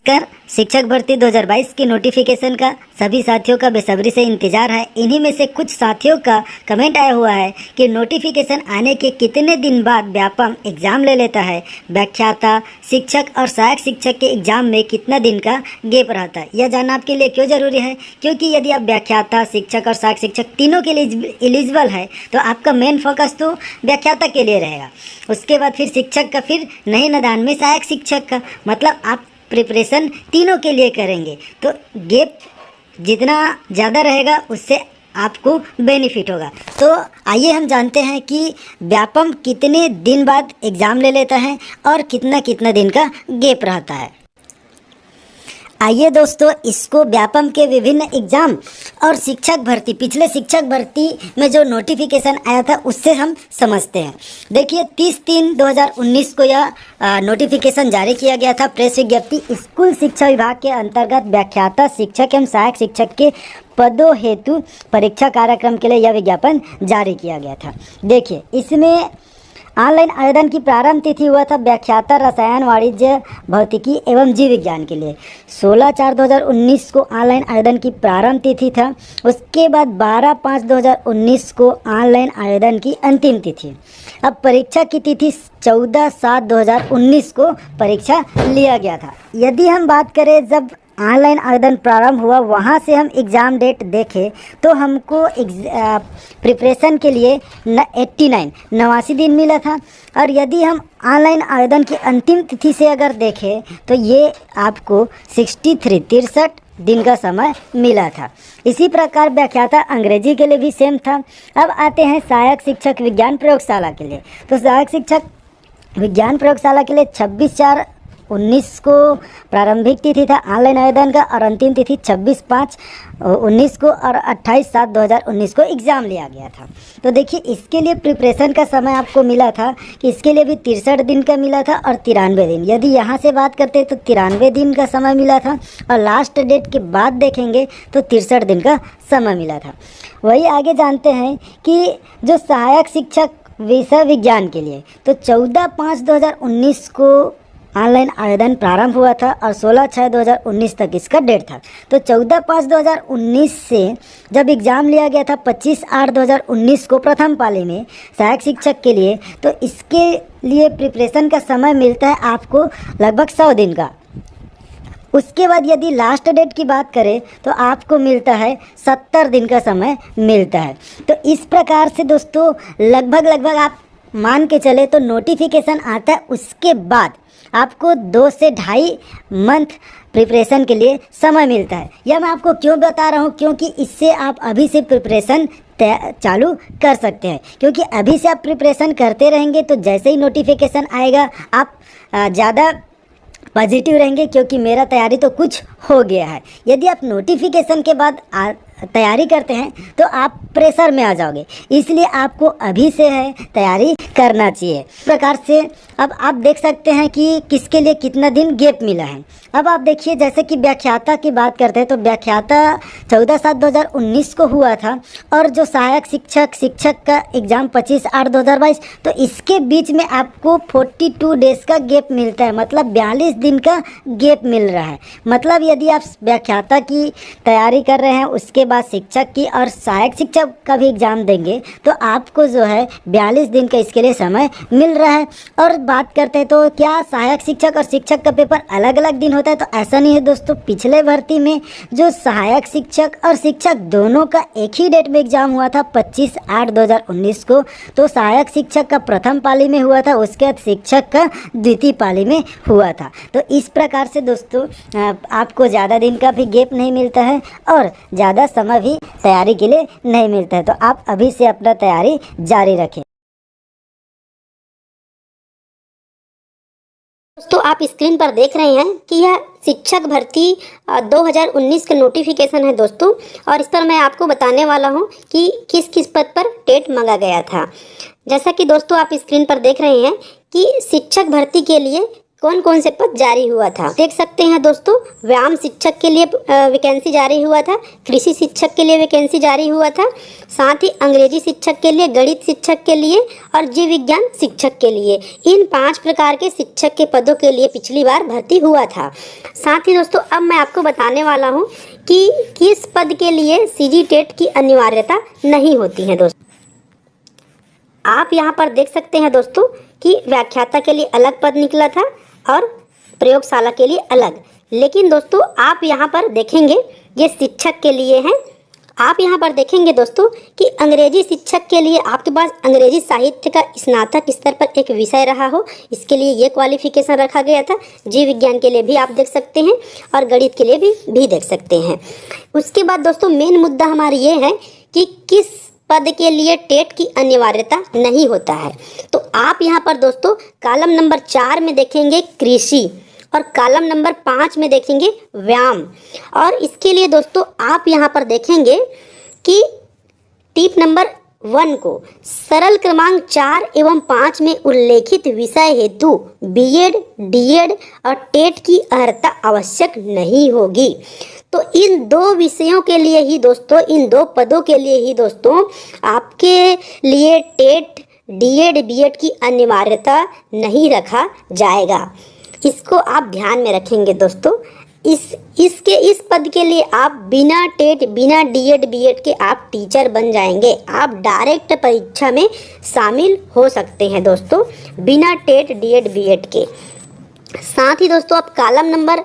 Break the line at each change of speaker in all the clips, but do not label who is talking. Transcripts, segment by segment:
खासकर शिक्षक भर्ती 2022 की नोटिफिकेशन का सभी साथियों का बेसब्री से इंतजार है। इन्हीं में से कुछ साथियों का कमेंट आया हुआ है कि नोटिफिकेशन आने के कितने दिन बाद व्यापम एग्ज़ाम ले लेता है। व्याख्याता, शिक्षक और सहायक शिक्षक के एग्ज़ाम में कितना दिन का गैप रहता है, यह जानना आपके लिए क्यों ज़रूरी है? क्योंकि यदि आप व्याख्याता, शिक्षक और सहायक शिक्षक तीनों के लिए एलिजिबल है तो आपका मेन फोकस तो व्याख्याता के लिए रहेगा। उसके बाद फिर शिक्षक का, फिर नए निदान में सहायक शिक्षक का, मतलब आप प्रिपरेशन तीनों के लिए करेंगे तो गैप जितना ज़्यादा रहेगा उससे आपको बेनिफिट होगा। तो आइए हम जानते हैं कि व्यापम कितने दिन बाद एग्ज़ाम ले लेता है और कितना कितना दिन का गैप रहता है। आइए दोस्तों, इसको व्यापम के विभिन्न एग्ज़ाम और शिक्षक भर्ती, पिछले शिक्षक भर्ती में जो नोटिफिकेशन आया था उससे हम समझते हैं। देखिए 30/3/2019 को यह नोटिफिकेशन जारी किया गया था। प्रेस विज्ञप्ति, स्कूल शिक्षा विभाग के अंतर्गत व्याख्याता, शिक्षक एवं सहायक शिक्षक के पदों हेतु परीक्षा कार्यक्रम के लिए यह विज्ञापन जारी किया गया था। देखिए इसमें ऑनलाइन आवेदन की प्रारंभ तिथि हुआ था व्याख्याता रसायन, वाणिज्य, भौतिकी एवं जीव विज्ञान के लिए 16/4/2019 को ऑनलाइन आवेदन की प्रारंभ तिथि था। उसके बाद 12/5/2019 को ऑनलाइन आवेदन की अंतिम तिथि। अब परीक्षा की तिथि 14/7/2019 को परीक्षा लिया गया था। यदि हम बात करें जब ऑनलाइन आवेदन प्रारंभ हुआ वहाँ से हम एग्ज़ाम डेट देखें तो हमको प्रिपरेशन के लिए 89 दिन मिला था। और यदि हम ऑनलाइन आवेदन की अंतिम तिथि से अगर देखें तो ये आपको 63 दिन का समय मिला था। इसी प्रकार व्याख्याता अंग्रेजी के लिए भी सेम था। अब आते हैं सहायक शिक्षक विज्ञान प्रयोगशाला के लिए। तो सहायक शिक्षक विज्ञान प्रयोगशाला के लिए 26/4/19 को प्रारंभिक तिथि था ऑनलाइन आवेदन का और अंतिम तिथि 26/5/19 को और 28/7/2019 को एग्ज़ाम लिया गया था। तो देखिए इसके लिए प्रिपरेशन का समय आपको मिला था कि इसके लिए भी 63 दिन का मिला था और 93 दिन। यदि यहाँ से बात करते तो 93 दिन का समय मिला था और लास्ट डेट के बाद देखेंगे तो 63 दिन का समय मिला था। वही आगे जानते हैं कि जो सहायक शिक्षक विषय विज्ञान के लिए तो 14/5/2019 को ऑनलाइन आवेदन प्रारंभ हुआ था और 16/6/2019 तक इसका डेट था। तो 14/5/2019 से जब एग्ज़ाम लिया गया था 25/8/2019 को प्रथम पाली में सहायक शिक्षक के लिए, तो इसके लिए प्रिपरेशन का समय मिलता है आपको लगभग 100 दिन का। उसके बाद यदि लास्ट डेट की बात करें तो आपको मिलता है 70 दिन का समय मिलता है। तो इस प्रकार से दोस्तों लगभग आप मान के चले तो नोटिफिकेशन आता है उसके बाद आपको 2 से 2.5 मंथ प्रिपरेशन के लिए समय मिलता है। यह मैं आपको क्यों बता रहा हूँ, क्योंकि इससे आप अभी से प्रिपरेशन चालू कर सकते हैं। क्योंकि अभी से आप प्रिपरेशन करते रहेंगे तो जैसे ही नोटिफिकेशन आएगा आप ज़्यादा पॉजिटिव रहेंगे क्योंकि मेरा तैयारी तो कुछ हो गया है। यदि आप नोटिफिकेशन के बाद तैयारी करते हैं तो आप प्रेशर में आ जाओगे, इसलिए आपको अभी से है तैयारी करना चाहिए। इस प्रकार से अब आप देख सकते हैं कि किसके लिए कितना दिन गैप मिला है। अब आप देखिए जैसे कि व्याख्याता की बात करते हैं तो व्याख्याता 14/7/2019 को हुआ था और जो सहायक शिक्षक का एग्ज़ाम 25/8/2022, तो इसके बीच में आपको 42 डेज़ का गैप मिलता है, मतलब 42 दिन का गैप मिल रहा है। मतलब यदि आप व्याख्याता की तैयारी कर रहे हैं उसके बाद शिक्षक की और सहायक शिक्षक का भी एग्ज़ाम देंगे तो आपको जो है 42 दिन का इसके लिए समय मिल रहा है। और बात करते हैं तो क्या सहायक शिक्षक और शिक्षक का पेपर अलग अलग दिन होता है, तो ऐसा नहीं है दोस्तों। पिछले भर्ती में जो सहायक शिक्षक और शिक्षक दोनों का एक ही डेट में एग्ज़ाम हुआ था 25/8/2019 को, तो सहायक शिक्षक का प्रथम पाली में हुआ था, उसके बाद शिक्षक का द्वितीय पाली में हुआ था। तो इस प्रकार से दोस्तों आपको ज़्यादा दिन का भी गैप नहीं मिलता है और ज़्यादा समय भी तैयारी के लिए नहीं मिलता है। तो आप अभी से अपना तैयारी जारी रखें।
दोस्तों आप स्क्रीन पर देख रहे हैं कि यह शिक्षक भर्ती 2019 का नोटिफिकेशन है दोस्तों, और इस पर मैं आपको बताने वाला हूं कि किस किस पद पर टेट मांगा गया था। जैसा कि दोस्तों आप स्क्रीन पर देख रहे हैं कि शिक्षक भर्ती के लिए कौन कौन से पद जारी हुआ था। देख सकते हैं दोस्तों, व्यायाम शिक्षक के लिए वैकेंसी जारी हुआ था, कृषि शिक्षक के लिए वैकेंसी जारी हुआ था, साथ ही अंग्रेजी शिक्षक के लिए, गणित शिक्षक के लिए और जीव विज्ञान शिक्षक के लिए। इन 5 प्रकार के शिक्षक के पदों के लिए पिछली बार भर्ती हुआ था। साथ ही दोस्तों, अब मैं आपको बताने वाला हूँ कि किस पद के लिए सीजी टेट की अनिवार्यता नहीं होती है। दोस्तों, आप यहाँ पर देख सकते हैं दोस्तों कि व्याख्याता के लिए अलग पद निकला था और प्रयोगशाला के लिए अलग। लेकिन दोस्तों, आप यहाँ पर देखेंगे ये शिक्षक के लिए हैं। आप यहाँ पर देखेंगे दोस्तों कि अंग्रेजी शिक्षक के लिए आपके पास अंग्रेजी साहित्य का स्नातक स्तर पर एक विषय रहा हो, इसके लिए ये क्वालिफिकेशन रखा गया था। जीव विज्ञान के लिए भी आप देख सकते हैं और गणित के लिए भी देख सकते हैं। उसके बाद दोस्तों, मेन मुद्दा हमारा ये है कि किस पद के लिए टेट की अनिवार्यता नहीं होता है। तो आप यहाँ पर दोस्तों कॉलम नंबर 4 में देखेंगे कृषि और कॉलम नंबर 5 में देखेंगे व्यायाम। और इसके लिए दोस्तों आप यहाँ पर देखेंगे कि टिप नंबर 1 को सरल क्रमांक 4 एवं 5 में उल्लेखित विषय हेतु बीएड, डीएड और टेट की अर्हता आवश्यक नहीं होगी। तो इन 2 विषयों के लिए ही दोस्तों, इन 2 पदों के लिए ही दोस्तों आपके लिए टेट, डीएड, बीएड की अनिवार्यता नहीं रखा जाएगा। इसको आप ध्यान में रखेंगे दोस्तों। इस पद के लिए आप बिना टेट, बिना डीएड, बीएड के आप टीचर बन जाएंगे। आप डायरेक्ट परीक्षा में शामिल हो सकते हैं दोस्तों, बिना टेट, डीएड, बीएड के। साथ ही दोस्तों आप कॉलम नंबर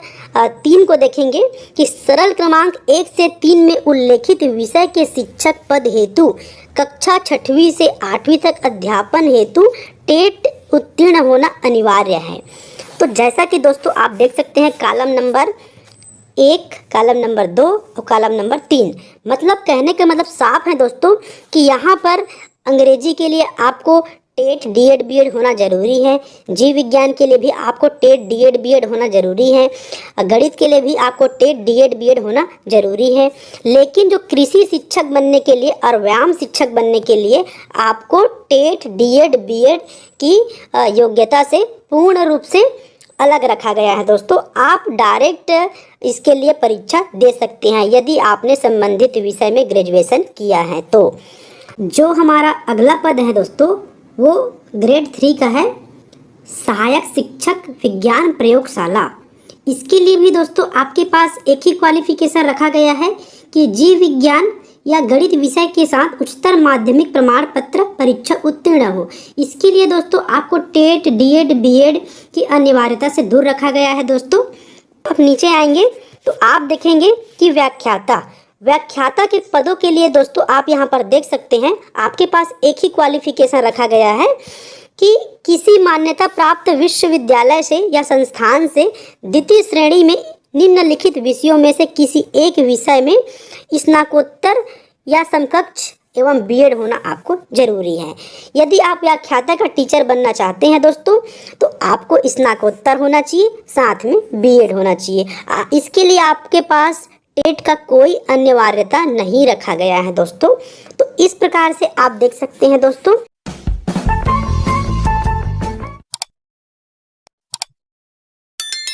3 को देखेंगे कि सरल क्रमांक 1 से 3 में उल्लेखित विषय के शिक्षक पद हेतु कक्षा 6वीं से 8वीं तक अध्यापन हेतु टेट उत्तीर्ण होना अनिवार्य है। तो जैसा कि दोस्तों आप देख सकते हैं कॉलम नंबर 1, कॉलम नंबर 2 और कॉलम नंबर 3, मतलब कहने का मतलब साफ है दोस्तों कि यहाँ पर अंग्रेजी के लिए आपको टेट, डीएड, बीएड होना जरूरी है। जीव विज्ञान के लिए भी आपको टेट, डीएड, बीएड होना जरूरी है। गणित के लिए भी आपको टेट, डीएड, बीएड होना जरूरी है। लेकिन जो कृषि शिक्षक बनने के लिए और व्यायाम शिक्षक बनने के लिए आपको टेट, डीएड, बीएड की योग्यता से पूर्ण रूप से अलग रखा गया है दोस्तों। आप डायरेक्ट इसके लिए परीक्षा दे सकते हैं यदि आपने संबंधित विषय में ग्रेजुएशन किया है। तो जो हमारा अगला पद है दोस्तों वो ग्रेड 3 का है, सहायक शिक्षक विज्ञान प्रयोगशाला। इसके लिए भी दोस्तों आपके पास एक ही क्वालिफिकेशन रखा गया है कि जीव विज्ञान या गणित विषय के साथ उच्चतर माध्यमिक प्रमाण पत्र परीक्षा उत्तीर्ण हो। इसके लिए दोस्तों आपको टेट, डीएड, बीएड की अनिवार्यता से दूर रखा गया है दोस्तों। अब नीचे आएंगे तो आप देखेंगे कि व्याख्याता के पदों के लिए दोस्तों आप यहाँ पर देख सकते हैं आपके पास एक ही क्वालिफिकेशन रखा गया है कि किसी मान्यता प्राप्त विश्वविद्यालय से या संस्थान से द्वितीय श्रेणी में निम्नलिखित विषयों में से किसी एक विषय में स्नातकोत्तर या समकक्ष एवं बीएड होना आपको जरूरी है। यदि आप व्याख्याता का टीचर बनना चाहते हैं दोस्तों तो आपको स्नातकोत्तर होना चाहिए, साथ में बीएड होना चाहिए। इसके लिए आपके पास टेट का कोई अनिवार्यता नहीं रखा गया है दोस्तों। तो इस प्रकार से आप देख सकते हैं दोस्तों